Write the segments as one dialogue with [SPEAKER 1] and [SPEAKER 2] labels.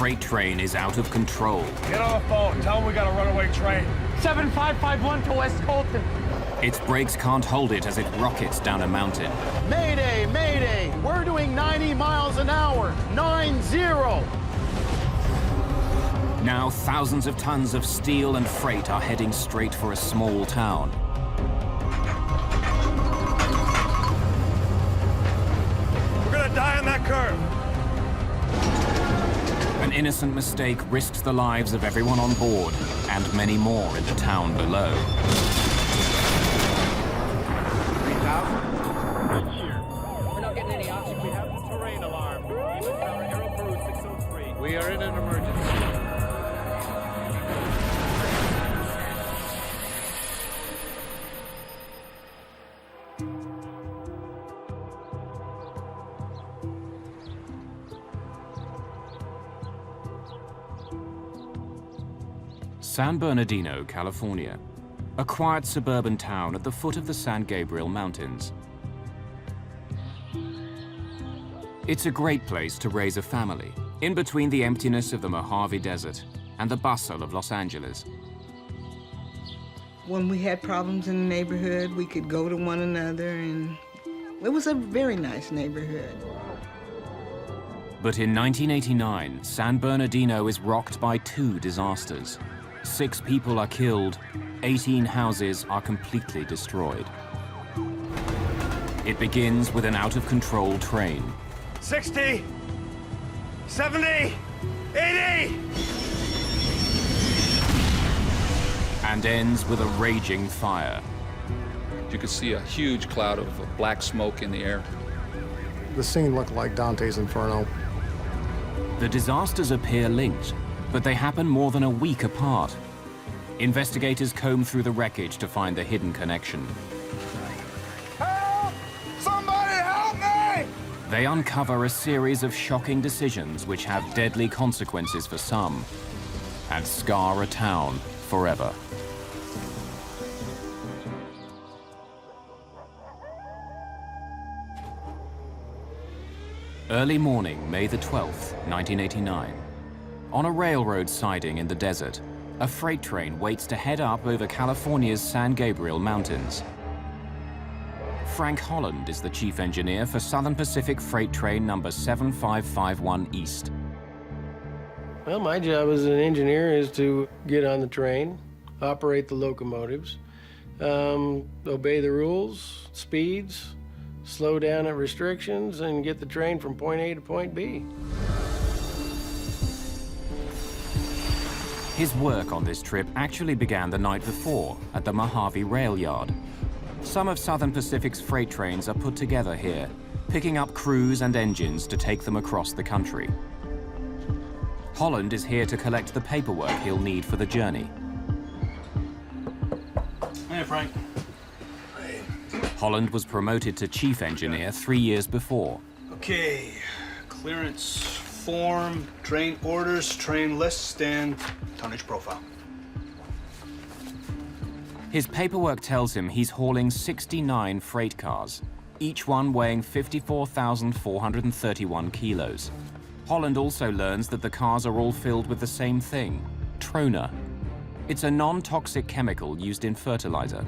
[SPEAKER 1] freight train is out of control.
[SPEAKER 2] Get on the phone. Tell them we got a runaway train.
[SPEAKER 3] 7551 to West Colton.
[SPEAKER 1] Its brakes can't hold it as it rockets down a mountain.
[SPEAKER 3] Mayday, Mayday! We're doing 90 miles an hour. 9-0.
[SPEAKER 1] Now thousands of tons of steel and freight are heading straight for a small town.
[SPEAKER 2] We're gonna die on that curve.
[SPEAKER 1] An innocent mistake risks the lives of everyone on board and many more in the town below.
[SPEAKER 3] We're not getting any oxygen. We have the terrain alarm. Aero Crew 603. We are in an emergency.
[SPEAKER 1] San Bernardino, California, a quiet suburban town at the foot of the San Gabriel Mountains. It's a great place to raise a family, in between the emptiness of the Mojave Desert and the bustle of Los Angeles.
[SPEAKER 4] When we had problems in the neighborhood, we could go to one another, and it was a very nice neighborhood.
[SPEAKER 1] But in 1989, San Bernardino is rocked by two disasters. 6 people are killed, 18 houses are completely destroyed. It begins with an out-of-control train.
[SPEAKER 2] 60, 70, 80!
[SPEAKER 1] And ends with a raging fire.
[SPEAKER 5] You could see a huge cloud of black smoke in the air.
[SPEAKER 6] The scene looked like Dante's Inferno.
[SPEAKER 1] The disasters appear linked, but they happen more than a week apart. Investigators comb through the wreckage to find the hidden connection.
[SPEAKER 2] Help! Somebody help me!
[SPEAKER 1] They uncover a series of shocking decisions which have deadly consequences for some and scar a town forever. Early morning, May the 12th, 1989. On a railroad siding in the desert, a freight train waits to head up over California's San Gabriel Mountains. Frank Holland is the chief engineer for Southern Pacific Freight Train number 7551 East.
[SPEAKER 7] Well, my job as an engineer is to get on the train, operate the locomotives, obey the rules, speeds, slow down at restrictions, and get the train from point A to point B.
[SPEAKER 1] His work on this trip actually began the night before at the Mojave Rail Yard. Some of Southern Pacific's freight trains are put together here, picking up crews and engines to take them across the country. Holland is here to collect the paperwork he'll need for the journey.
[SPEAKER 2] Hey, Frank.
[SPEAKER 1] Holland was promoted to chief engineer 3 years before.
[SPEAKER 8] Okay, clearance form, train orders, train list, and tonnage profile.
[SPEAKER 1] His paperwork tells him he's hauling 69 freight cars, each one weighing 54,431 kilos. Holland also learns that the cars are all filled with the same thing, trona. It's a non-toxic chemical used in fertilizer.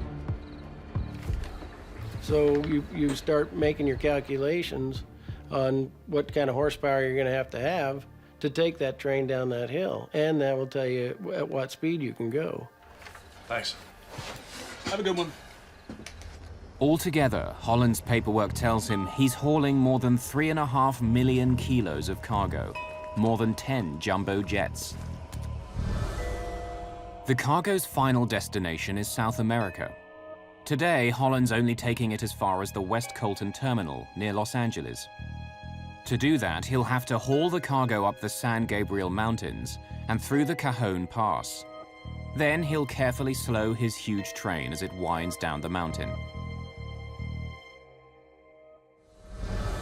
[SPEAKER 7] So you start making your calculations on what kind of horsepower you're going to have to take that train down that hill. And that will tell you at what speed you can go.
[SPEAKER 2] Thanks. Have a good one.
[SPEAKER 1] Altogether, Holland's paperwork tells him he's hauling more than 3.5 million kilos of cargo, more than 10 jumbo jets. The cargo's final destination is South America. Today, Holland's only taking it as far as the West Colton terminal near Los Angeles. To do that, he'll have to haul the cargo up the San Gabriel Mountains and through the Cajon Pass. Then he'll carefully slow his huge train as it winds down the mountain.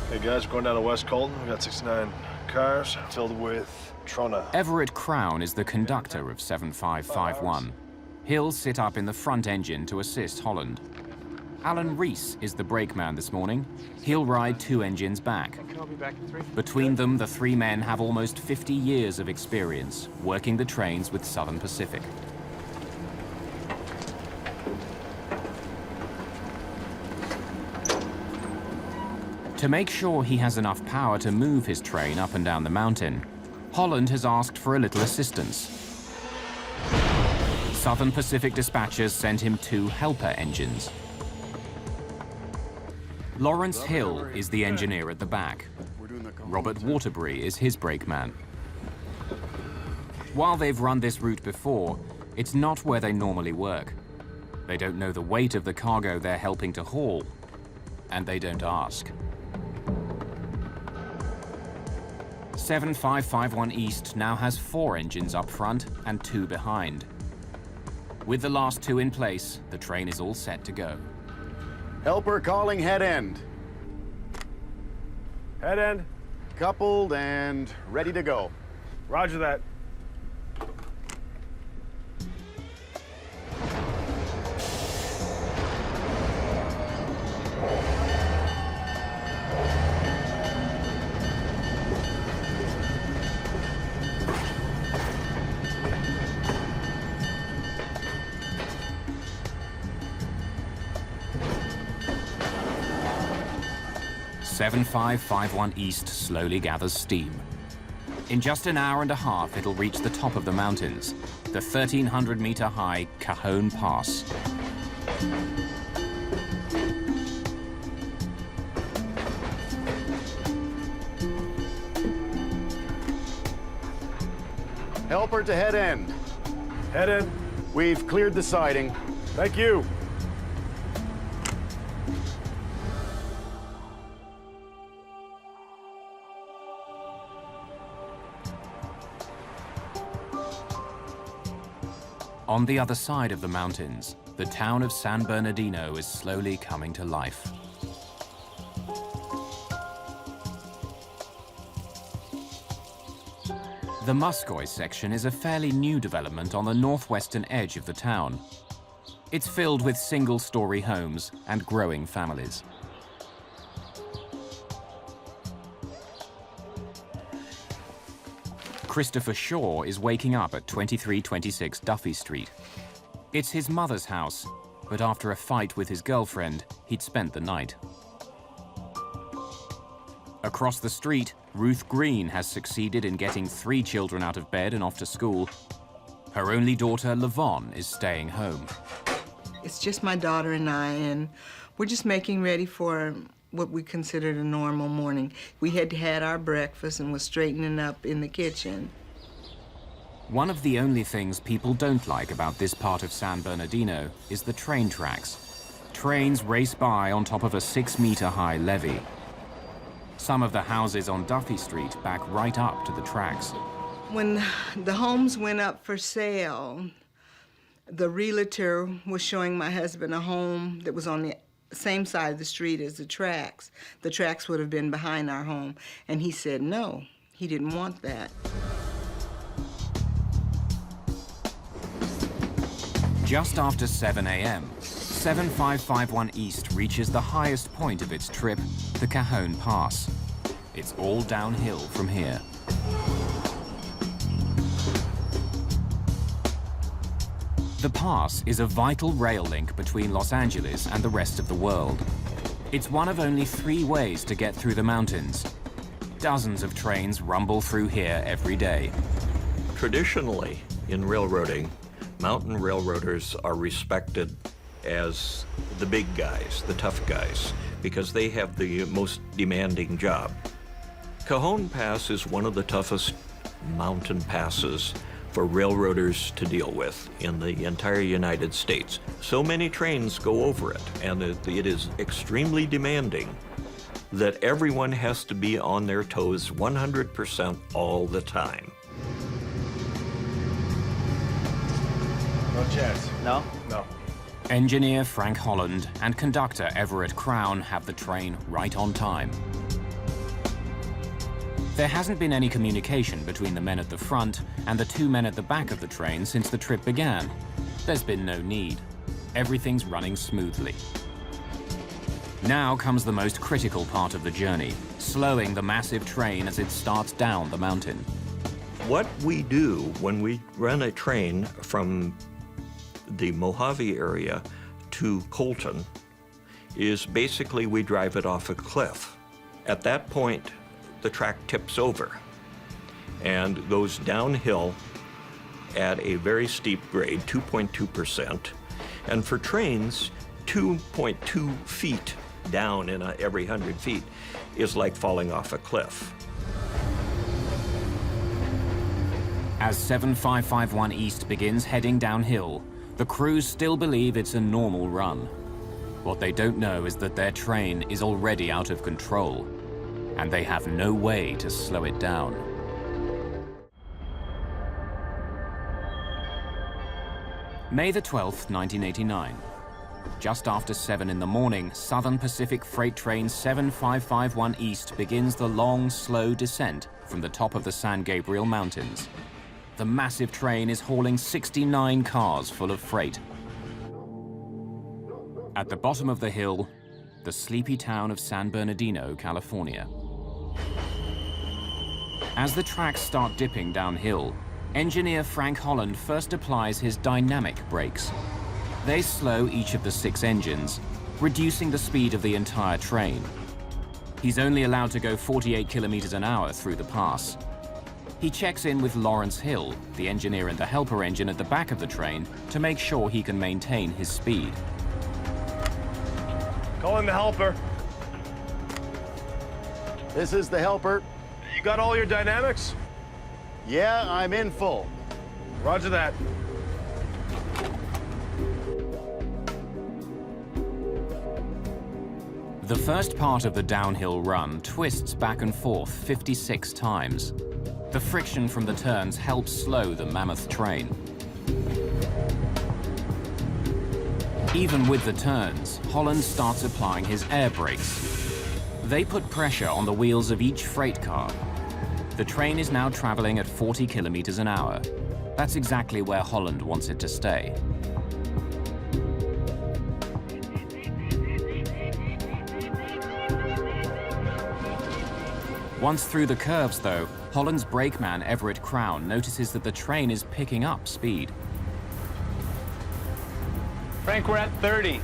[SPEAKER 2] Hey guys, we're going down to West Colton. We got 69 cars filled with trona.
[SPEAKER 1] Everett Crown is the conductor of 7551. He'll sit up in the front engine to assist Holland. Alan Reese is the brakeman this morning. He'll ride 2 engines back.
[SPEAKER 3] I'll be back in 3.
[SPEAKER 1] Between them, the 3 men have almost 50 years of experience working the trains with Southern Pacific. To make sure he has enough power to move his train up and down the mountain, Holland has asked for a little assistance. Southern Pacific dispatchers sent him 2 helper engines. Lawrence Hill is the engineer at the back. Robert Waterbury is his brakeman. While they've run this route before, it's not where they normally work. They don't know the weight of the cargo they're helping to haul, and they don't ask. 7551 East now has 4 engines up front and 2 behind. With the last 2 in place, the train is all set to go.
[SPEAKER 9] Helper calling head end.
[SPEAKER 2] Head end.
[SPEAKER 9] Coupled and ready to go.
[SPEAKER 2] Roger that.
[SPEAKER 1] "7551 East slowly gathers steam. In just an hour and a half, it'll reach the top of the mountains, the 1,300-meter-high Cajon Pass.
[SPEAKER 9] Helper to head end.
[SPEAKER 2] Head end.
[SPEAKER 9] We've cleared the siding.
[SPEAKER 2] Thank you.
[SPEAKER 1] On the other side of the mountains, the town of San Bernardino is slowly coming to life. The Muscoy section is a fairly new development on the northwestern edge of the town. It's filled with single-story homes and growing families. Christopher Shaw is waking up at 2326 Duffy Street. It's his mother's house, but after a fight with his girlfriend, he'd spent the night. Across the street, Ruth Green has succeeded in getting 3 children out of bed and off to school. Her only daughter, Lavon, is staying home.
[SPEAKER 4] It's just my daughter and I, and we're just making ready for what we considered a normal morning. We had had our breakfast and was straightening up in the kitchen.
[SPEAKER 1] One of the only things people don't like about this part of San Bernardino is the train tracks. Trains race by on top of a 6-meter-high levee. Some of the houses on Duffy Street back right up to the tracks.
[SPEAKER 4] When the homes went up for sale, the realtor was showing my husband a home that was on the same side of the street as the tracks. The tracks would have been behind our home, and he said no, he didn't want that.
[SPEAKER 1] Just after 7 a.m., 7551 East reaches the highest point of its trip, the Cajon Pass. It's all downhill from here. The pass is a vital rail link between Los Angeles and the rest of the world. It's one of only 3 ways to get through the mountains. Dozens of trains rumble through here every day.
[SPEAKER 10] Traditionally, in railroading, mountain railroaders are respected as the big guys, the tough guys, because they have the most demanding job. Cajon Pass is one of the toughest mountain passes for railroaders to deal with in the entire United States. So many trains go over it, and it is extremely demanding that everyone has to be on their toes 100% all the time.
[SPEAKER 2] No chance.
[SPEAKER 9] No?
[SPEAKER 2] No.
[SPEAKER 1] Engineer Frank Holland and conductor Everett Crown have the train right on time. There hasn't been any communication between the men at the front and the 2 men at the back of the train since the trip began. There's been no need. Everything's running smoothly. Now comes the most critical part of the journey, slowing the massive train as it starts down the mountain.
[SPEAKER 10] What we do when we run a train from the Mojave area to Colton is basically we drive it off a cliff. At that point, the track tips over and goes downhill at a very steep grade, 2.2%. And for trains, 2.2 feet down in every 100 feet is like falling off a cliff.
[SPEAKER 1] As 7551 East begins heading downhill, the crews still believe it's a normal run. What they don't know is that their train is already out of control, and they have no way to slow it down. May the 12th, 1989. Just after 7 in the morning, Southern Pacific Freight Train 7551 East begins the long, slow descent from the top of the San Gabriel Mountains. The massive train is hauling 69 cars full of freight. At the bottom of the hill, the sleepy town of San Bernardino, California. As the tracks start dipping downhill, engineer Frank Holland first applies his dynamic brakes. They slow each of the 6 engines, reducing the speed of the entire train. He's only allowed to go 48 kilometers an hour through the pass. He checks in with Lawrence Hill, the engineer in the helper engine at the back of the train, to make sure he can maintain his speed.
[SPEAKER 2] Call in the helper.
[SPEAKER 9] This is the helper.
[SPEAKER 2] You got all your dynamics?
[SPEAKER 9] Yeah, I'm in full.
[SPEAKER 2] Roger that.
[SPEAKER 1] The first part of the downhill run twists back and forth 56 times. The friction from the turns helps slow the mammoth train. Even with the turns, Holland starts applying his air brakes. They put pressure on the wheels of each freight car. The train is now traveling at 40 kilometers an hour. That's exactly where Holland wants it to stay. Once through the curves, though, Holland's brakeman, Everett Crown, notices that the train is picking up speed.
[SPEAKER 3] Frank, we're at 30.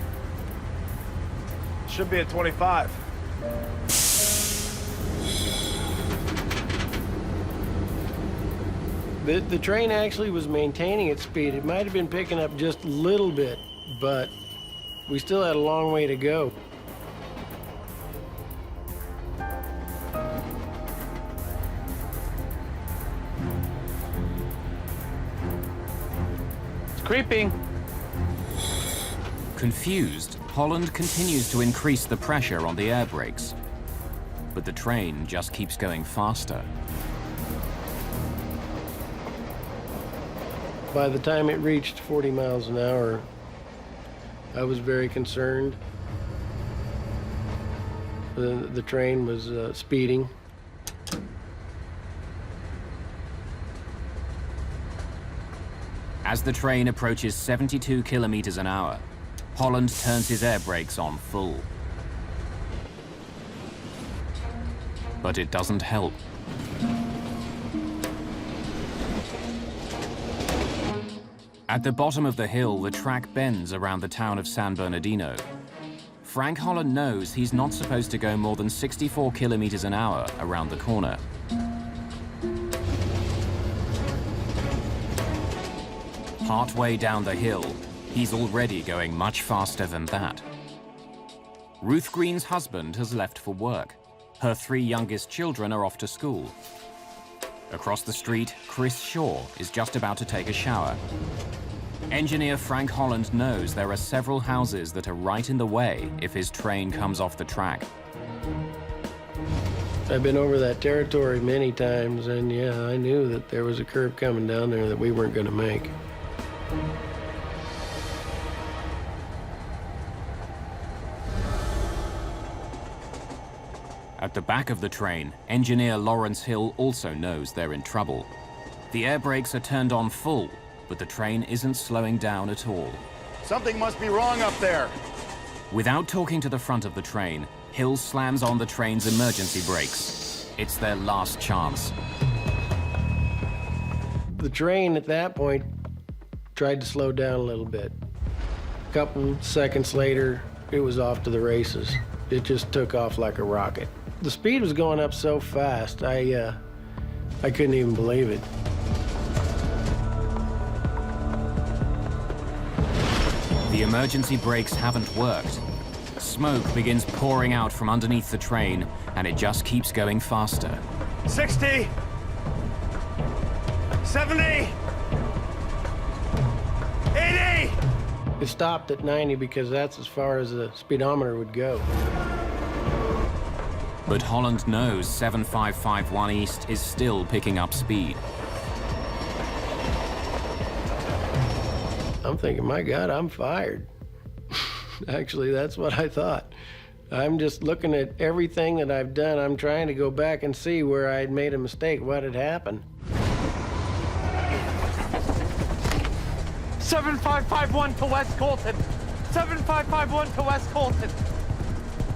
[SPEAKER 2] Should be at 25.
[SPEAKER 7] The train actually was maintaining its speed. It might have been picking up just a little bit, but we still had a long way to go.
[SPEAKER 3] It's creeping.
[SPEAKER 1] Confused, Holland continues to increase the pressure on the air brakes. But the train just keeps going faster.
[SPEAKER 7] By the time it reached 40 miles an hour, I was very concerned. The train was speeding.
[SPEAKER 1] As the train approaches 72 kilometers an hour, Holland turns his air brakes on full. But it doesn't help. At the bottom of the hill, the track bends around the town of San Bernardino. Frank Holland knows he's not supposed to go more than 64 kilometers an hour around the corner. Partway down the hill, he's already going much faster than that. Ruth Green's husband has left for work. Her 3 youngest children are off to school. Across the street, Chris Shaw is just about to take a shower. Engineer Frank Holland knows there are several houses that are right in the way if his train comes off the track.
[SPEAKER 7] I've been over that territory many times, and yeah, I knew that there was a curve coming down there that we weren't going to make.
[SPEAKER 1] At the back of the train, engineer Lawrence Hill also knows they're in trouble. The air brakes are turned on full, but the train isn't slowing down at all.
[SPEAKER 9] Something must be wrong up there.
[SPEAKER 1] Without talking to the front of the train, Hill slams on the train's emergency brakes. It's their last chance.
[SPEAKER 7] The train at that point tried to slow down a little bit. A couple seconds later, it was off to the races. It just took off like a rocket. The speed was going up so fast, I couldn't even believe it.
[SPEAKER 1] The emergency brakes haven't worked. Smoke begins pouring out from underneath the train, and it just keeps going faster.
[SPEAKER 3] 60, 70, 80.
[SPEAKER 7] It stopped at 90 because that's as far as the speedometer would go.
[SPEAKER 1] But Holland knows 7551 East is still picking up speed.
[SPEAKER 7] I'm thinking, my God, I'm fired. Actually, that's what I thought. I'm just looking at everything that I've done. I'm trying to go back and see where I had made a mistake, what had happened.
[SPEAKER 3] 7551 to West Colton. 7551 to West Colton.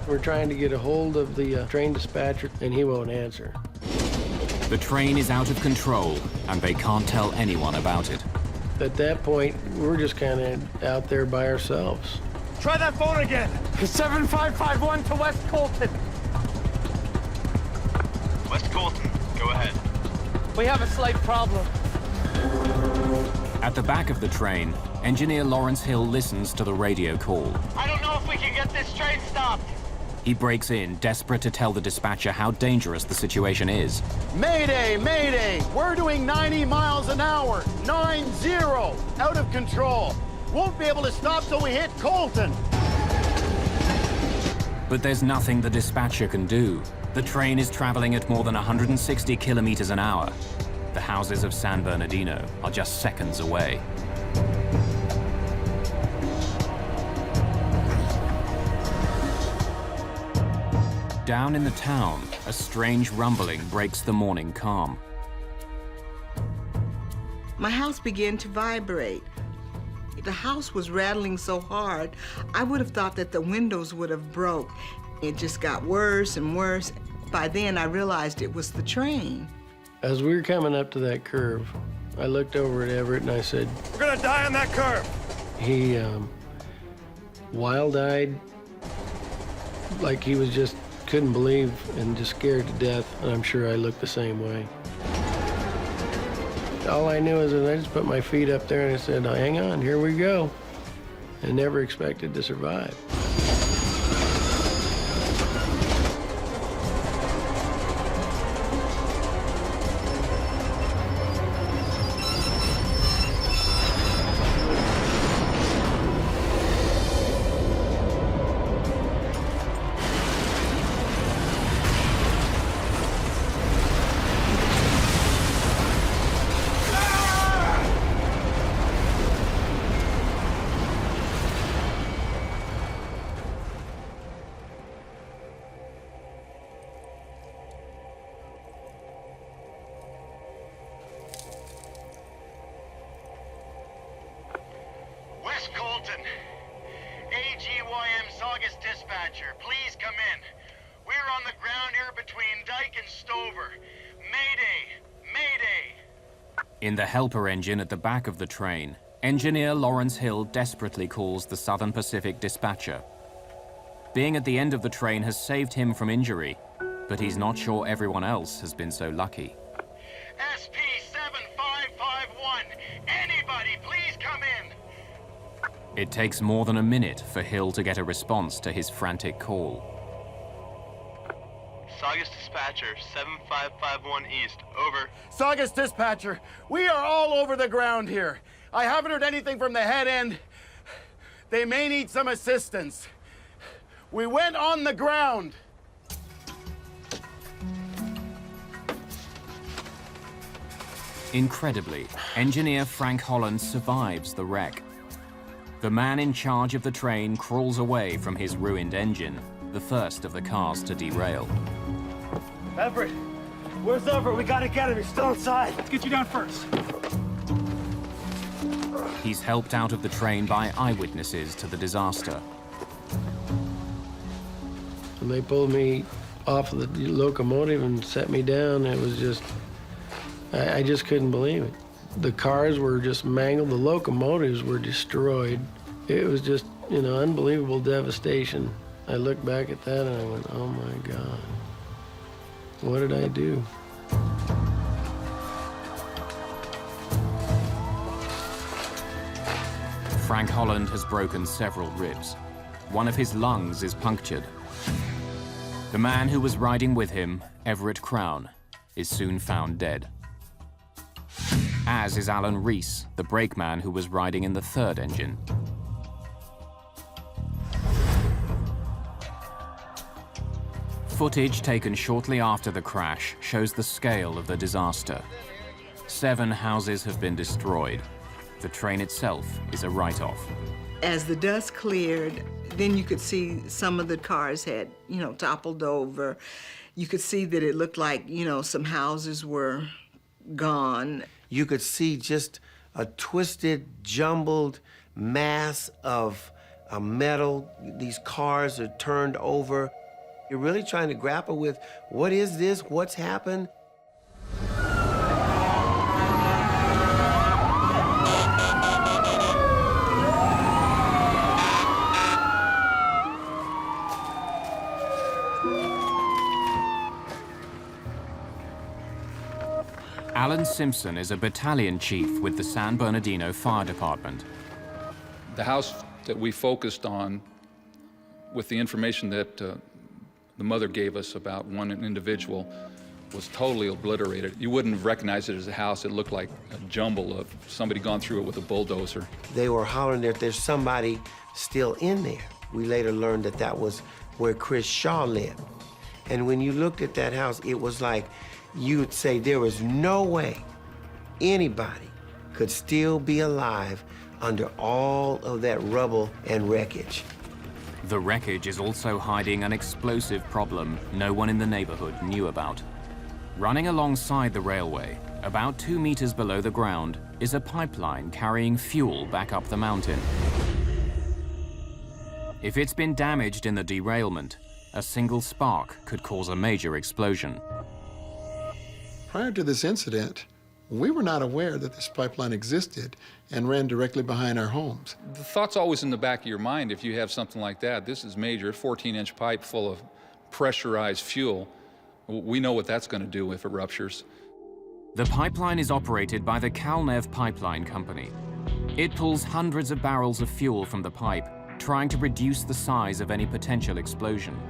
[SPEAKER 7] We're trying to get a hold of the train dispatcher, and he won't answer.
[SPEAKER 1] The train is out of control, and they can't tell anyone about it.
[SPEAKER 7] At that point, we're just kind of out there by ourselves.
[SPEAKER 3] Try that phone again. 7551 to West Colton.
[SPEAKER 11] West Colton, go ahead.
[SPEAKER 3] We have a slight problem.
[SPEAKER 1] At the back of the train, engineer Lawrence Hill listens to the radio call.
[SPEAKER 3] I don't know if we can get this train stopped.
[SPEAKER 1] He breaks in, desperate to tell the dispatcher how dangerous the situation is.
[SPEAKER 9] Mayday, Mayday! We're doing 90 miles an hour. 90! Out of control. Won't be able to stop till we hit Colton.
[SPEAKER 1] But there's nothing the dispatcher can do. The train is traveling at more than 160 kilometers an hour. The houses of San Bernardino are just seconds away. Down in the town, a strange rumbling breaks the morning calm.
[SPEAKER 4] My house began to vibrate. The house was rattling so hard, I would have thought that the windows would have broke. It just got worse and worse. By then, I realized it was the train.
[SPEAKER 7] As we were coming up to that curve, I looked over at Everett and I said,
[SPEAKER 3] We're gonna die on that curve.
[SPEAKER 7] He wild-eyed, like he was just couldn't believe and just scared to death, and I'm sure I looked the same way. All I knew is that I just put my feet up there and I said, hang on, here we go. And never expected to survive.
[SPEAKER 11] Colton. AGYM Saugus dispatcher, please come in. We're on the ground here between Dyke and Stover. Mayday! Mayday!
[SPEAKER 1] In the helper engine at the back of the train, engineer Lawrence Hill desperately calls the Southern Pacific dispatcher. Being at the end of the train has saved him from injury, but he's not sure everyone else has been so lucky.
[SPEAKER 11] SP7551, anybody please come in!
[SPEAKER 1] It takes more than a minute for Hill to get a response to his frantic call.
[SPEAKER 11] Saugus dispatcher, 7551 East, over.
[SPEAKER 9] Saugus dispatcher, we are all over the ground here. I haven't heard anything from the head end. They may need some assistance. We went on the ground.
[SPEAKER 1] Incredibly, engineer Frank Holland survives the wreck. The man in charge of the train crawls away from his ruined engine, the first of the cars to derail.
[SPEAKER 3] Everett! Where's Everett? We gotta get him. He's still inside. Let's get you down first.
[SPEAKER 1] He's helped out of the train by eyewitnesses to the disaster.
[SPEAKER 7] When they pulled me off of the locomotive and set me down, it was just, I just couldn't believe it. The cars were just mangled, the locomotives were destroyed. It was just, you know, unbelievable devastation. I looked back at that and I went, oh my God, what did I do?
[SPEAKER 1] Frank Holland has broken several ribs. One of his lungs is punctured. The man who was riding with him, Everett Crown, is soon found dead. As is Alan Reese, the brakeman who was riding in the third engine. Footage taken shortly after the crash shows the scale of the disaster. 7 houses have been destroyed. The train itself is a write-off.
[SPEAKER 4] As the dust cleared, then you could see some of the cars had, you know, toppled over. You could see that it looked like, you know, some houses were gone.
[SPEAKER 12] You could see just a twisted, jumbled mass of metal. These cars are turned over. You're really trying to grapple with, what is this? What's happened?
[SPEAKER 1] Alan Simpson is a battalion chief with the San Bernardino Fire Department.
[SPEAKER 5] The house that we focused on, with the information that the mother gave us about one individual, was totally obliterated. You wouldn't have recognized it as a house. It looked like a jumble of somebody gone through it with a bulldozer.
[SPEAKER 12] They were hollering that there's somebody still in there. We later learned that that was where Chris Shaw lived. And when you looked at that house, it was like you would say there was no way anybody could still be alive under all of that rubble and wreckage.
[SPEAKER 1] The wreckage is also hiding an explosive problem no one in the neighborhood knew about. Running alongside the railway, about 2 meters below the ground, is a pipeline carrying fuel back up the mountain. If it's been damaged in the derailment, a single spark could cause a major explosion.
[SPEAKER 6] Prior to this incident, we were not aware that this pipeline existed and ran directly behind our homes.
[SPEAKER 5] The thought's always in the back of your mind if you have something like that. This is major, 14-inch pipe full of pressurized fuel. We know what that's going to do if it ruptures.
[SPEAKER 1] The pipeline is operated by the Kalnev Pipeline Company. It pulls hundreds of barrels of fuel from the pipe, trying to reduce the size of any potential explosion.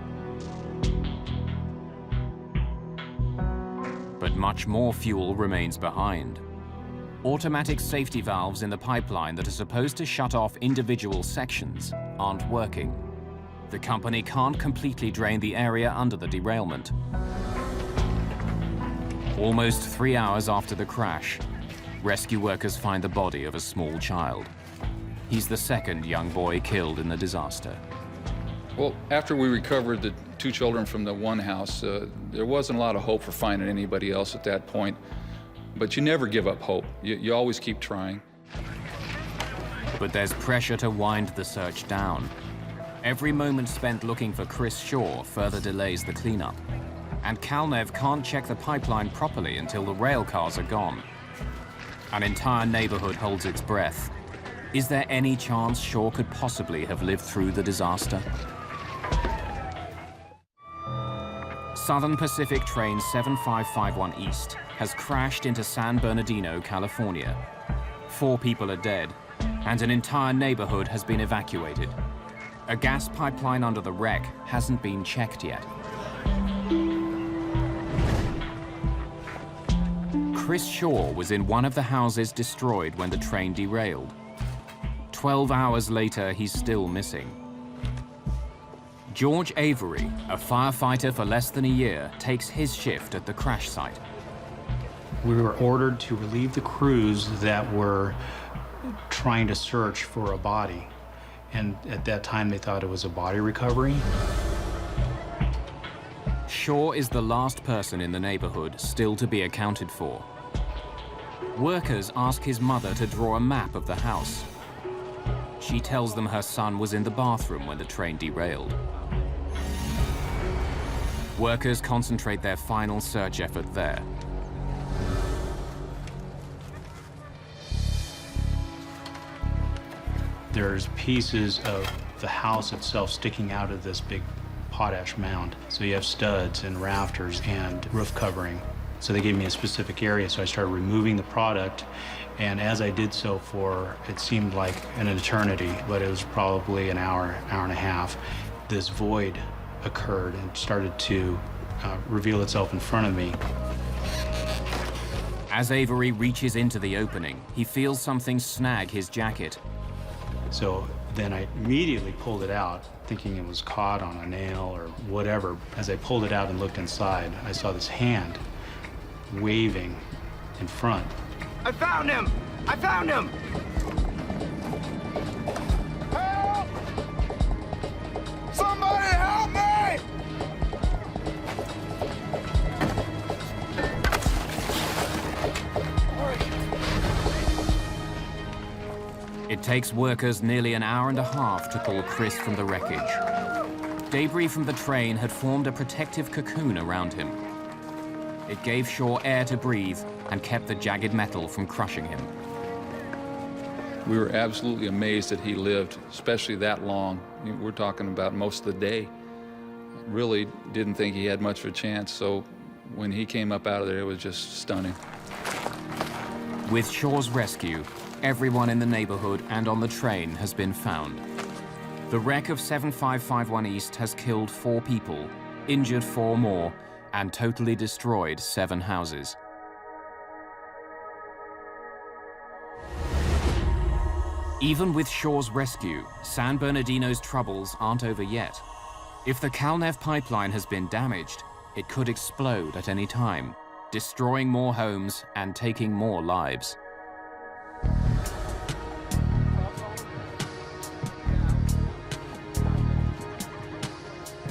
[SPEAKER 1] But much more fuel remains behind. Automatic safety valves in the pipeline that are supposed to shut off individual sections aren't working. The company can't completely drain the area under the derailment. Almost 3 hours after the crash, rescue workers find the body of a small child. He's the second young boy killed in the disaster.
[SPEAKER 5] Well, after we recovered the 2 children from the one house, there wasn't a lot of hope for finding anybody else at that point. But you never give up hope. You always keep trying.
[SPEAKER 1] But there's pressure to wind the search down. Every moment spent looking for Chris Shaw further delays the cleanup. And Kalnev can't check the pipeline properly until the rail cars are gone. An entire neighborhood holds its breath. Is there any chance Shaw could possibly have lived through the disaster? Southern Pacific Train 7551 East has crashed into San Bernardino, California. 4 people are dead, and an entire neighborhood has been evacuated. A gas pipeline under the wreck hasn't been checked yet. Chris Shaw was in one of the houses destroyed when the train derailed. 12 hours later, he's still missing. George Avery, a firefighter for less than a year, takes his shift at the crash site.
[SPEAKER 13] We were ordered to relieve the crews that were trying to search for a body. And at that time, they thought it was a body recovery.
[SPEAKER 1] Shaw is the last person in the neighborhood still to be accounted for. Workers ask his mother to draw a map of the house. She tells them her son was in the bathroom when the train derailed. Workers concentrate their final search effort there.
[SPEAKER 13] There's pieces of the house itself sticking out of this big potash mound. So you have studs and rafters and roof covering. So they gave me a specific area, so I started removing the product. And as I did so for, it seemed like an eternity, but it was probably an hour, hour and a half, this void occurred and started to reveal itself in front of me.
[SPEAKER 1] As Avery reaches into the opening, he feels something snag his jacket.
[SPEAKER 13] So then I immediately pulled it out, thinking it was caught on a nail or whatever. As I pulled it out and looked inside, I saw this hand waving in front.
[SPEAKER 11] I found him! I found him! Help! Somebody help me!
[SPEAKER 1] It takes workers nearly an hour and a half to pull Chris from the wreckage. Debris from the train had formed a protective cocoon around him. It gave Shaw air to breathe and kept the jagged metal from crushing him.
[SPEAKER 5] We were absolutely amazed that he lived, especially that long. We're talking about most of the day. Really didn't think he had much of a chance, so when he came up out of there, it was just stunning.
[SPEAKER 1] With Shaw's rescue, everyone in the neighborhood and on the train has been found. The wreck of 7551 East has killed 4 people, injured 4 more, and totally destroyed 7 houses. Even with Shaw's rescue, San Bernardino's troubles aren't over yet. If the Kalnev pipeline has been damaged, it could explode at any time, destroying more homes and taking more lives.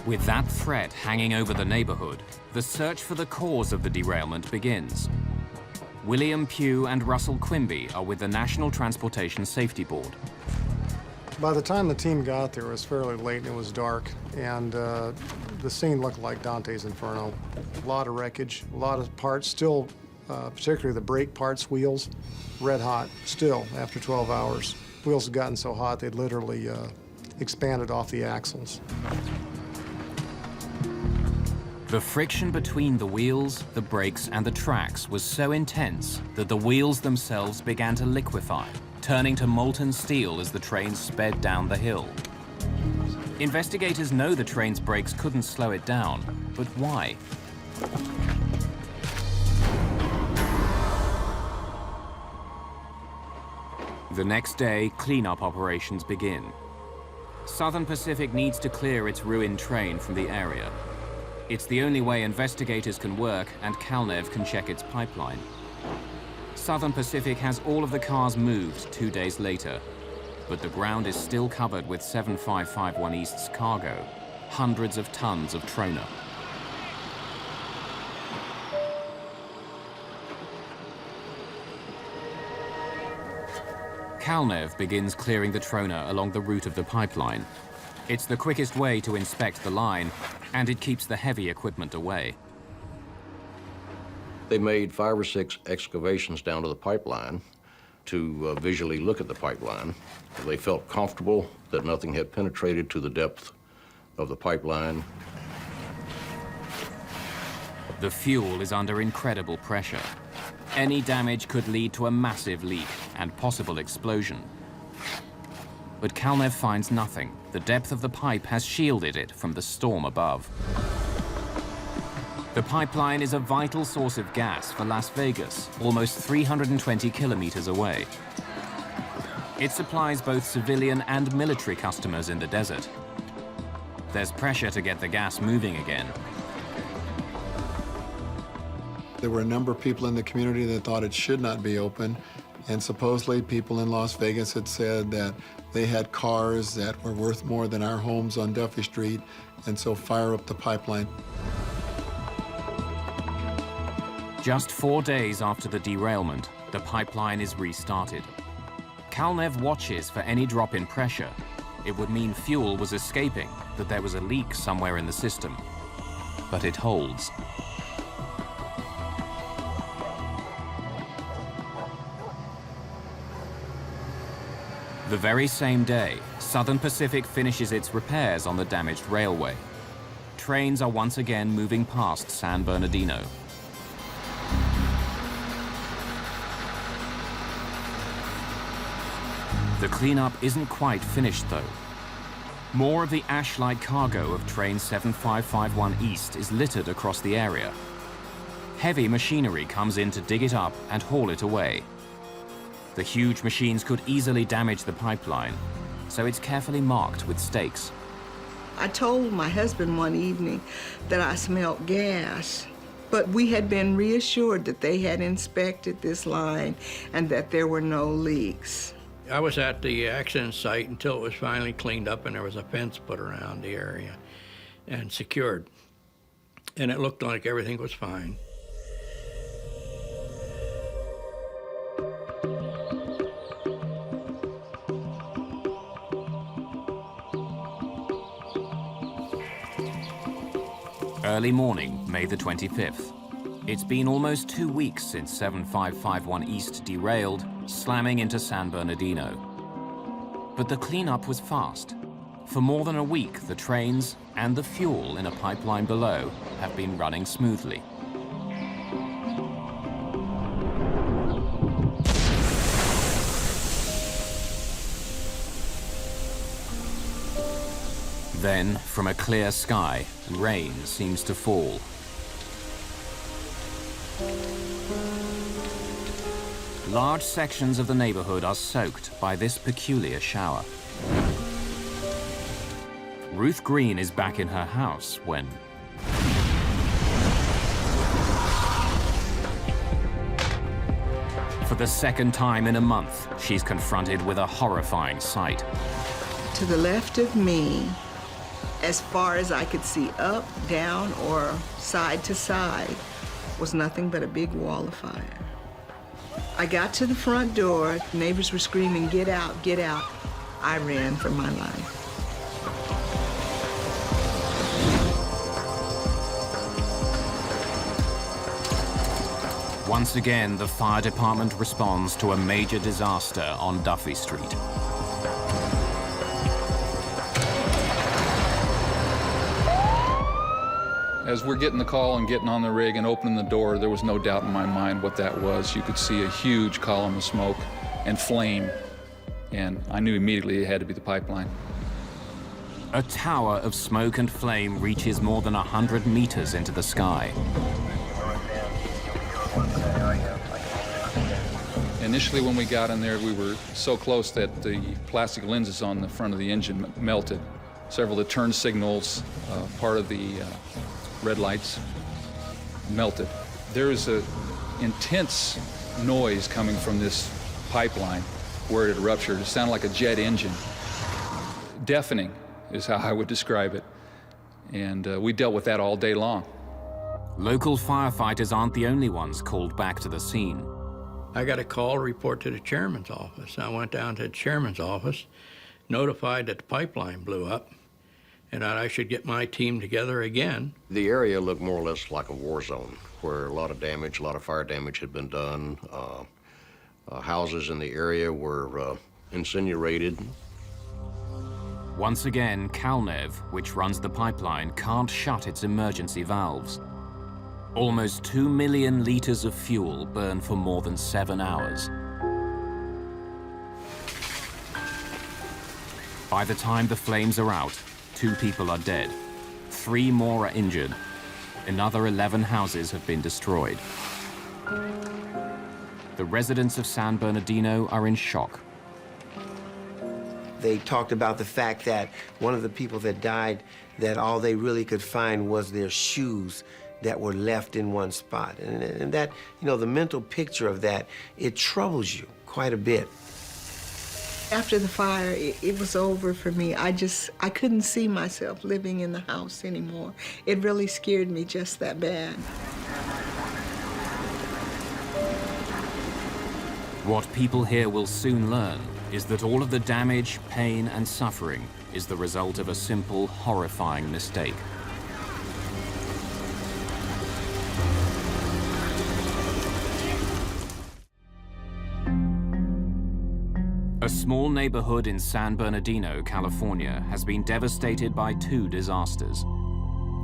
[SPEAKER 1] With that threat hanging over the neighborhood, the search for the cause of the derailment begins. William Pugh and Russell Quimby are with the National Transportation Safety Board.
[SPEAKER 14] By the time the team got there, it was fairly late and it was dark, and the scene looked like Dante's Inferno. A lot of wreckage, a lot of parts still, particularly the brake parts, wheels, red hot still after 12 hours. Wheels had gotten so hot they'd literally expanded off the axles.
[SPEAKER 1] The friction between the wheels, the brakes, and the tracks was so intense that the wheels themselves began to liquefy, turning to molten steel as the train sped down the hill. Investigators know the train's brakes couldn't slow it down, but why? The next day, cleanup operations begin. Southern Pacific needs to clear its ruined train from the area. It's the only way investigators can work and Kalnev can check its pipeline. Southern Pacific has all of the cars moved 2 days later, but the ground is still covered with 7551 East's cargo, hundreds of tons of trona. Kalnev begins clearing the trona along the route of the pipeline. It's the quickest way to inspect the line, and it keeps the heavy equipment away.
[SPEAKER 15] They made 5 or 6 excavations down to the pipeline to visually look at the pipeline. They felt comfortable that nothing had penetrated to the depth of the pipeline.
[SPEAKER 1] The fuel is under incredible pressure. Any damage could lead to a massive leak and possible explosion. But Kalnev finds nothing. The depth of the pipe has shielded it from the storm above. The pipeline is a vital source of gas for Las Vegas, almost 320 kilometers away. It supplies both civilian and military customers in the desert. There's pressure to get the gas moving again.
[SPEAKER 6] There were a number of people in the community that thought it should not be open, and supposedly people in Las Vegas had said that they had cars that were worth more than our homes on Duffy Street, and so fire up the pipeline.
[SPEAKER 1] Just 4 days after the derailment, the pipeline is restarted. Kalnev watches for any drop in pressure. It would mean fuel was escaping, that there was a leak somewhere in the system. but it holds. The very same day, Southern Pacific finishes its repairs on the damaged railway. Trains are once again moving past San Bernardino. The cleanup isn't quite finished, though. More of the ash-like cargo of train 7551 East is littered across the area. Heavy machinery comes in to dig it up and haul it away. The huge machines could easily damage the pipeline, so it's carefully marked with stakes.
[SPEAKER 4] I told my husband one evening that I smelled gas, but we had been reassured that they had inspected this line and that there were no leaks.
[SPEAKER 16] I was at the accident site until it was finally cleaned up and there was a fence put around the area and secured. And it looked like everything was fine.
[SPEAKER 1] Early morning, May the 25th. It's been almost 2 weeks since 7551 East derailed, slamming into San Bernardino. But the cleanup was fast. For more than a week, the trains and the fuel in a pipeline below have been running smoothly. Then, from a clear sky, rain seems to fall. Large sections of the neighborhood are soaked by this peculiar shower. Ruth Green is back in her house when for the second time in a month, she's confronted with a horrifying sight.
[SPEAKER 4] To the left of me, as far as I could see up, down, or side to side, was nothing but a big wall of fire. I got to the front door, neighbors were screaming, "Get out, get out." I ran for my life.
[SPEAKER 1] Once again, the fire department responds to a major disaster on Duffy Street.
[SPEAKER 5] As we're getting the call and getting on the rig and opening the door, there was no doubt in my mind what that was. You could see a huge column of smoke and flame, and I knew immediately it had to be the pipeline.
[SPEAKER 1] A tower of smoke and flame reaches more than 100 meters into the sky.
[SPEAKER 5] Initially, when we got in there, we were so close that the plastic lenses on the front of the engine melted. Several of the turn signals, part of the red lights, melted. There is an intense noise coming from this pipeline where it ruptured. It sounded like a jet engine. Deafening is how I would describe it. And we dealt with that all day long.
[SPEAKER 1] Local firefighters aren't the only ones called back to the scene.
[SPEAKER 16] I got a call to report to the chairman's office. I went down to the chairman's office, notified that the pipeline blew up, and that I should get my team together again.
[SPEAKER 15] The area looked more or less like a war zone, where a lot of damage, a lot of fire damage had been done. Houses in the area were incinerated.
[SPEAKER 1] Once again, Calnev, which runs the pipeline, can't shut its emergency valves. Almost 2 million liters of fuel burn for more than 7 hours. By the time the flames are out, 2 people are dead. 3 more are injured. Another 11 houses have been destroyed. The residents of San Bernardino are in shock.
[SPEAKER 12] They talked about the fact that one of the people that died, that all they really could find was their shoes that were left in one spot. And that, you know, the mental picture of that, it troubles you quite a bit.
[SPEAKER 4] After the fire, it was over for me. I couldn't see myself living in the house anymore. It really scared me just that bad.
[SPEAKER 1] What people here will soon learn is that all of the damage, pain, and suffering is the result of a simple, horrifying mistake. A small neighborhood in San Bernardino, California, has been devastated by 2 disasters.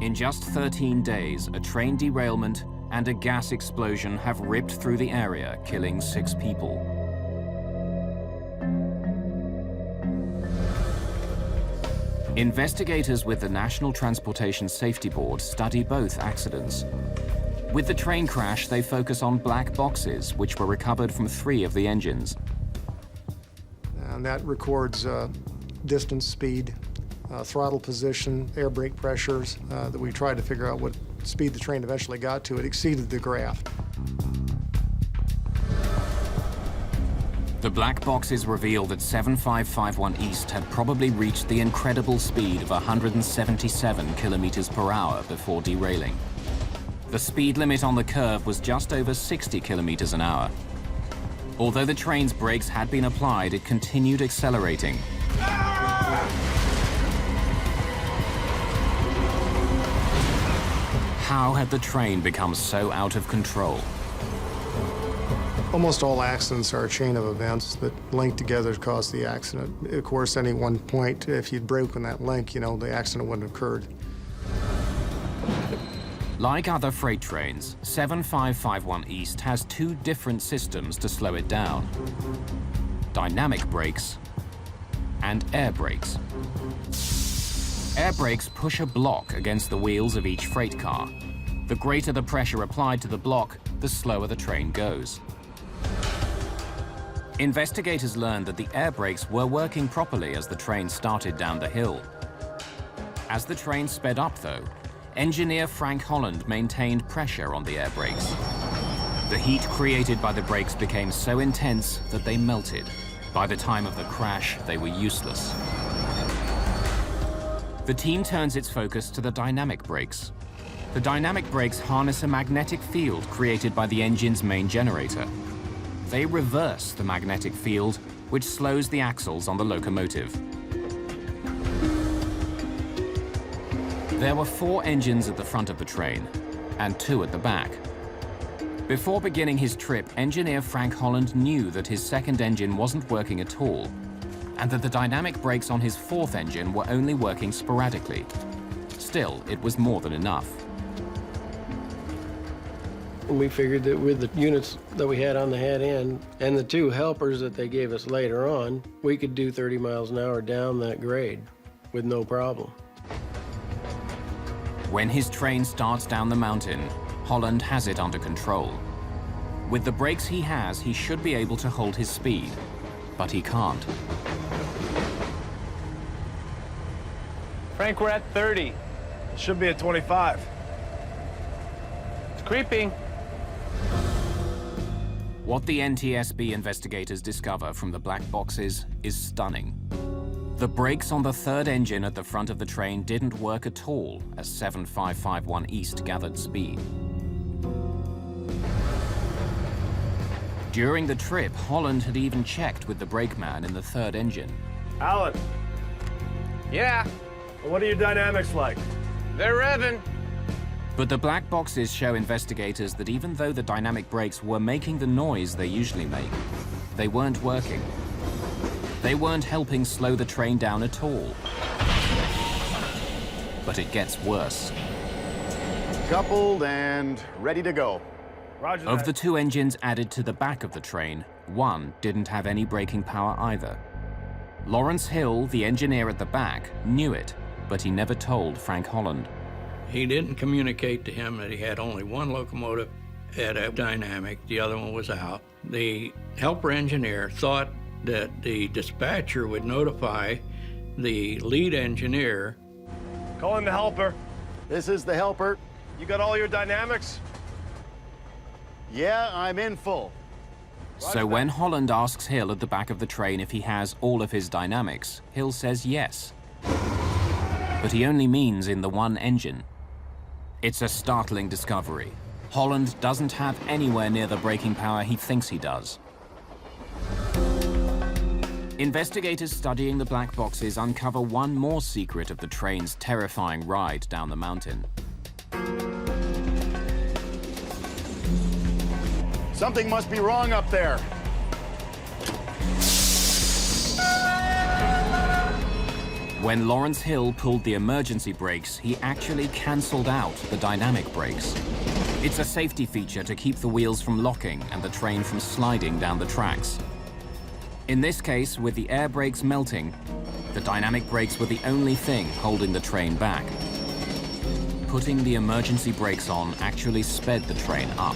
[SPEAKER 1] In just 13 days, a train derailment and a gas explosion have ripped through the area, killing 6 people. Investigators with the National Transportation Safety Board study both accidents. With the train crash, they focus on black boxes, which were recovered from 3 of the engines.
[SPEAKER 14] And that records distance, speed, throttle position, air brake pressures that we tried to figure out what speed the train eventually got to. It exceeded the graph.
[SPEAKER 1] The black boxes reveal that 7551 East had probably reached the incredible speed of 177 kilometers per hour before derailing. The speed limit on the curve was just over 60 kilometers an hour. Although the train's brakes had been applied, it continued accelerating. How had the train become so out of control?
[SPEAKER 14] Almost all accidents are a chain of events that link together to cause the accident. Of course, any one point, if you'd broken that link, the accident wouldn't have occurred.
[SPEAKER 1] Like other freight trains, 7551 East has 2 different systems to slow it down: dynamic brakes and air brakes. Air brakes push a block against the wheels of each freight car. The greater the pressure applied to the block, the slower the train goes. Investigators learned that the air brakes were working properly as the train started down the hill. As the train sped up, though, engineer Frank Holland maintained pressure on the air brakes. The heat created by the brakes became so intense that they melted. By the time of the crash, they were useless. The team turns its focus to the dynamic brakes. The dynamic brakes harness a magnetic field created by the engine's main generator. They reverse the magnetic field, which slows the axles on the locomotive. There were 4 engines at the front of the train and 2 at the back. Before beginning his trip, engineer Frank Holland knew that his second engine wasn't working at all, and that the dynamic brakes on his 4th engine were only working sporadically. Still, it was more than enough.
[SPEAKER 7] We figured that with the units that we had on the head end and the 2 helpers that they gave us later on, we could do 30 miles an hour down that grade with no problem.
[SPEAKER 1] When his train starts down the mountain, Holland has it under control. With the brakes he has, he should be able to hold his speed, but he can't.
[SPEAKER 3] Frank, we're at 30.
[SPEAKER 2] It should be at 25.
[SPEAKER 3] It's creeping.
[SPEAKER 1] What the NTSB investigators discover from the black boxes is stunning. The brakes on the 3rd engine at the front of the train didn't work at all as 7551 East gathered speed. During the trip, Holland had even checked with the brakeman in the 3rd engine.
[SPEAKER 2] Alan.
[SPEAKER 3] Yeah.
[SPEAKER 2] What are your dynamics like?
[SPEAKER 3] They're revving.
[SPEAKER 1] But the black boxes show investigators that even though the dynamic brakes were making the noise they usually make, they weren't working. They weren't helping slow the train down at all. But it gets worse.
[SPEAKER 9] Coupled and ready to go.
[SPEAKER 2] Roger that.
[SPEAKER 1] Of the 2 engines added to the back of the train, 1 didn't have any braking power either. Lawrence Hill, the engineer at the back, knew it, but he never told Frank Holland.
[SPEAKER 16] He didn't communicate to him that he had only 1 locomotive at a dynamic, the other one was out. The helper engineer thought that the dispatcher would notify the lead engineer.
[SPEAKER 2] Calling the helper.
[SPEAKER 9] This is the helper.
[SPEAKER 2] You got all your dynamics?
[SPEAKER 9] Yeah, I'm in full.
[SPEAKER 1] So when Holland asks Hill at the back of the train if he has all of his dynamics, Hill says yes. But he only means in the 1 engine. It's a startling discovery. Holland doesn't have anywhere near the braking power he thinks he does. Investigators studying the black boxes uncover one more secret of the train's terrifying ride down the mountain.
[SPEAKER 9] Something must be wrong up there.
[SPEAKER 1] When Lawrence Hill pulled the emergency brakes, he actually cancelled out the dynamic brakes. It's a safety feature to keep the wheels from locking and the train from sliding down the tracks. In this case, with the air brakes melting, the dynamic brakes were the only thing holding the train back. Putting the emergency brakes on actually sped the train up.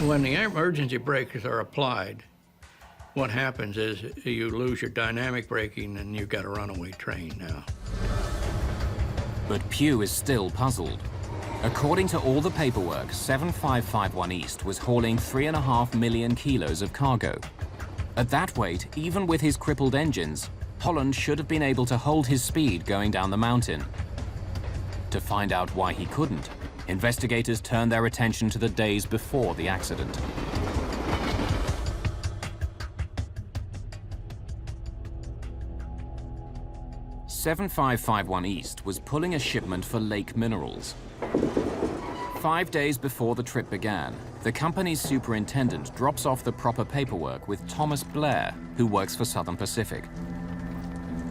[SPEAKER 16] When the emergency brakes are applied, what happens is you lose your dynamic braking and you've got a runaway train now.
[SPEAKER 1] But Pugh is still puzzled. According to all the paperwork, 7551 East was hauling 3.5 million kilos of cargo. At that weight, even with his crippled engines, Holland should have been able to hold his speed going down the mountain. To find out why he couldn't, investigators turned their attention to the days before the accident. "7551 East was pulling a shipment for Lake Minerals. 5 days before the trip began, the company's superintendent drops off the proper paperwork with Thomas Blair, who works for Southern Pacific.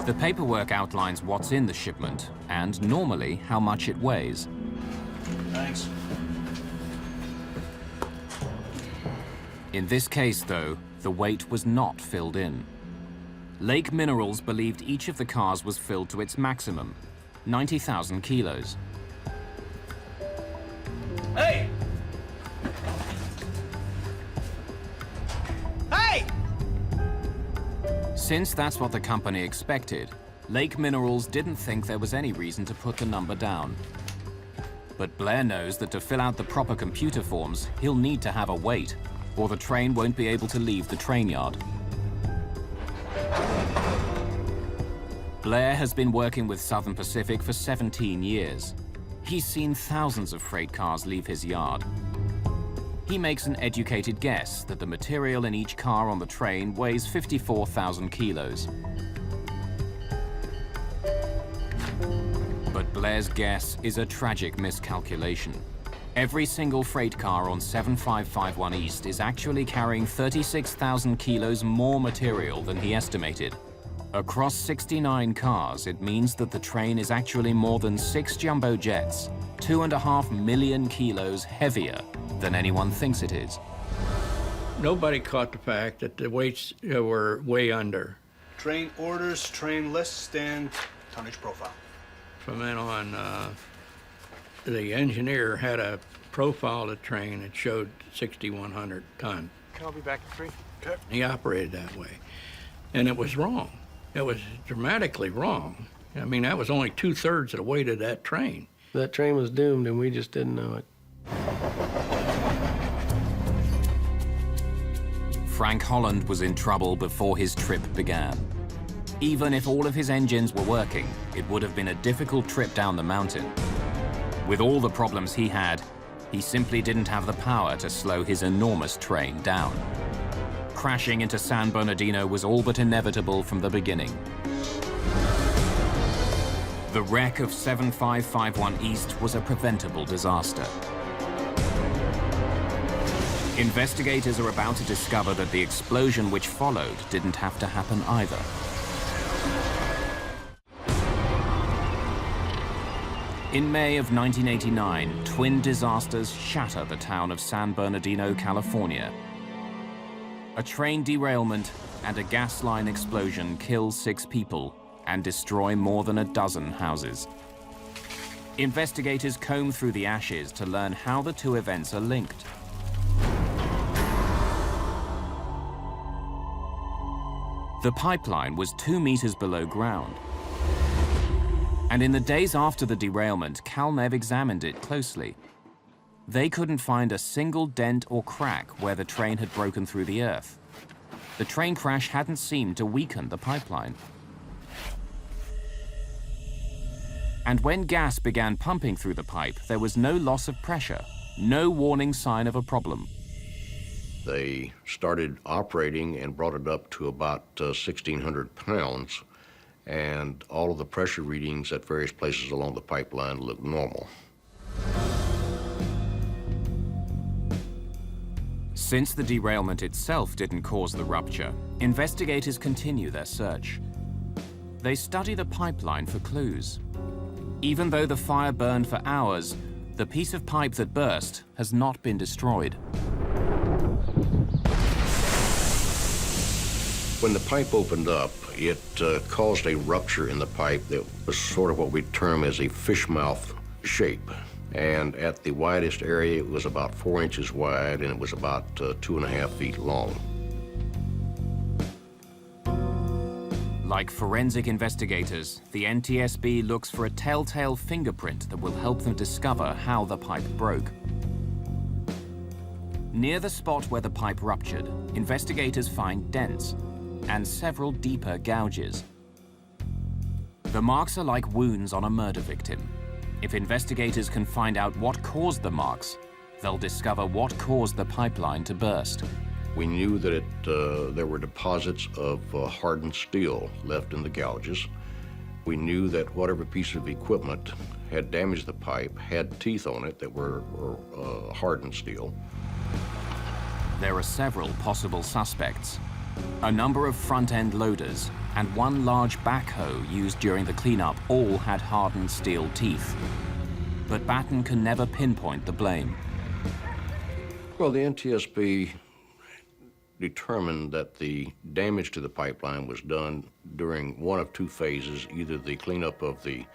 [SPEAKER 1] The paperwork outlines what's in the shipment and, normally, how much it weighs.
[SPEAKER 8] Thanks.
[SPEAKER 1] In this case, though, the weight was not filled in. Lake Minerals believed each of the cars was filled to its maximum, 90,000 kilos.
[SPEAKER 8] Hey! Hey!
[SPEAKER 1] Since that's what the company expected, Lake Minerals didn't think there was any reason to put the number down. But Blair knows that to fill out the proper computer forms, he'll need to have a weight, or the train won't be able to leave the train yard. Blair has been working with Southern Pacific for 17 years. He's seen thousands of freight cars leave his yard. He makes an educated guess that the material in each car on the train weighs 54,000 kilos. But Blair's guess is a tragic miscalculation. Every single freight car on 7551 East is actually carrying 36,000 kilos more material than he estimated. Across 69 cars, it means that the train is actually more than 6 jumbo jets, 2.5 million kilos heavier than anyone thinks it is.
[SPEAKER 16] Nobody caught the fact that the weights were way under.
[SPEAKER 8] Train orders, train lists, and tonnage profile.
[SPEAKER 16] From then on, the engineer had a profile of the train that showed 6,100 ton.
[SPEAKER 3] I'll be back at 3. Okay.
[SPEAKER 16] He operated that way. And it was wrong. It was dramatically wrong. I mean, that was only 2/3 of the weight of that train.
[SPEAKER 7] That train was doomed, and we just didn't know it.
[SPEAKER 1] Frank Holland was in trouble before his trip began. Even if all of his engines were working, it would have been a difficult trip down the mountain. With all the problems he had, he simply didn't have the power to slow his enormous train down. Crashing into San Bernardino was all but inevitable from the beginning. The wreck of 7551 East was a preventable disaster. Investigators are about to discover that the explosion which followed didn't have to happen either. In May of 1989, twin disasters shatter the town of San Bernardino, California. A train derailment and a gas line explosion kill 6 people and destroy more than a dozen houses. Investigators comb through the ashes to learn how the two events are linked. The pipeline was 2 meters below ground. And in the days after the derailment, CalNev examined it closely. They couldn't find a single dent or crack where the train had broken through the earth. The train crash hadn't seemed to weaken the pipeline. And when gas began pumping through the pipe, there was no loss of pressure, no warning sign of a problem.
[SPEAKER 15] They started operating and brought it up to about 1,600 pounds, and all of the pressure readings at various places along the pipeline looked normal.
[SPEAKER 1] Since the derailment itself didn't cause the rupture, investigators continue their search. They study the pipeline for clues. Even though the fire burned for hours, the piece of pipe that burst has not been destroyed.
[SPEAKER 15] When the pipe opened up, it caused a rupture in the pipe that was sort of what we term as a fish mouth shape. And at the widest area, it was about 4 inches wide, and it was about 2.5 feet long.
[SPEAKER 1] Like forensic investigators, the NTSB looks for a telltale fingerprint that will help them discover how the pipe broke. Near the spot where the pipe ruptured, investigators find dents and several deeper gouges. The marks are like wounds on a murder victim. If investigators can find out what caused the marks, they'll discover what caused the pipeline to burst.
[SPEAKER 15] We knew that there were deposits of hardened steel left in the gouges. We knew that whatever piece of equipment had damaged the pipe had teeth on it that were hardened steel.
[SPEAKER 1] There are several possible suspects. A number of front-end loaders and one large backhoe used during the cleanup all had hardened steel teeth. But Batten can never pinpoint the blame.
[SPEAKER 15] Well, the NTSB determined that the damage to the pipeline was done during one of two phases, either the cleanup of the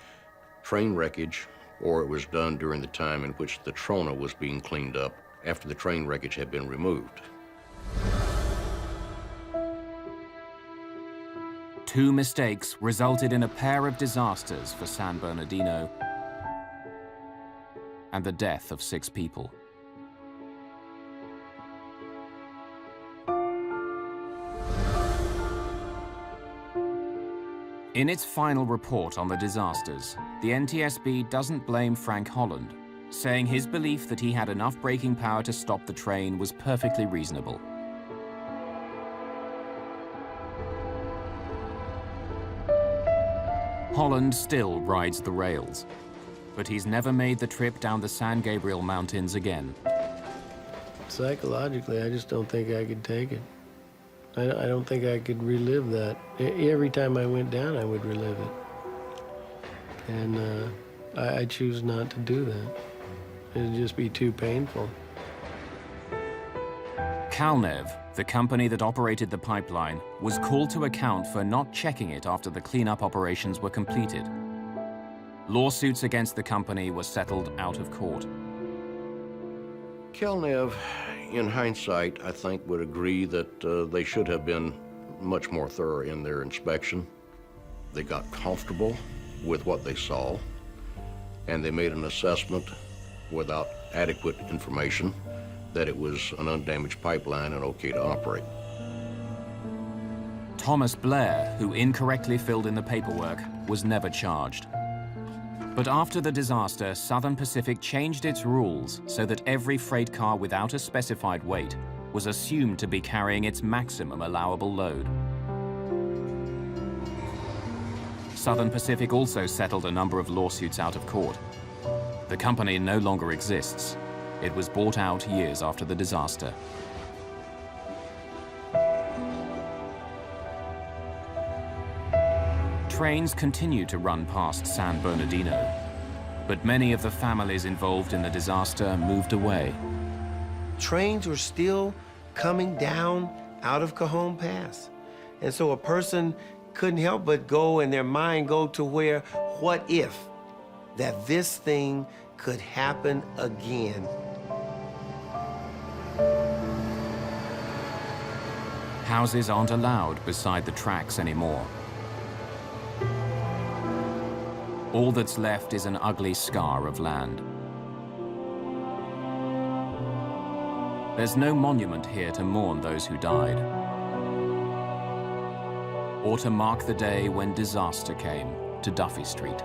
[SPEAKER 15] train wreckage or it was done during the time in which the trona was being cleaned up after the train wreckage had been removed.
[SPEAKER 1] Two mistakes resulted in a pair of disasters for San Bernardino and the death of 6 people. In its final report on the disasters, the NTSB doesn't blame Frank Holland, saying his belief that he had enough braking power to stop the train was perfectly reasonable. Holland still rides the rails, but he's never made the trip down the San Gabriel Mountains again.
[SPEAKER 7] Psychologically, I just don't think I could take it. I don't think I could relive that. Every time I went down, I would relive it. And I choose not to do that. It'd just be too painful.
[SPEAKER 1] Calnev, the company that operated the pipeline, was called to account for not checking it after the cleanup operations were completed. Lawsuits against the company were settled out of court.
[SPEAKER 15] Calnev, in hindsight, I think would agree that they should have been much more thorough in their inspection. They got comfortable with what they saw, and they made an assessment without adequate information that it was an undamaged pipeline and okay to operate.
[SPEAKER 1] Thomas Blair, who incorrectly filled in the paperwork, was never charged. But after the disaster, Southern Pacific changed its rules so that every freight car without a specified weight was assumed to be carrying its maximum allowable load. Southern Pacific also settled a number of lawsuits out of court. The company no longer exists. It was bought out years after the disaster. Trains continue to run past San Bernardino, but many of the families involved in the disaster moved away.
[SPEAKER 12] Trains were still coming down out of Cajon Pass. And so a person couldn't help but go in their mind go to where, what if that this thing could happen again?
[SPEAKER 1] Houses aren't allowed beside the tracks anymore. All that's left is an ugly scar of land. There's no monument here to mourn those who died, or to mark the day when disaster came to Duffy Street.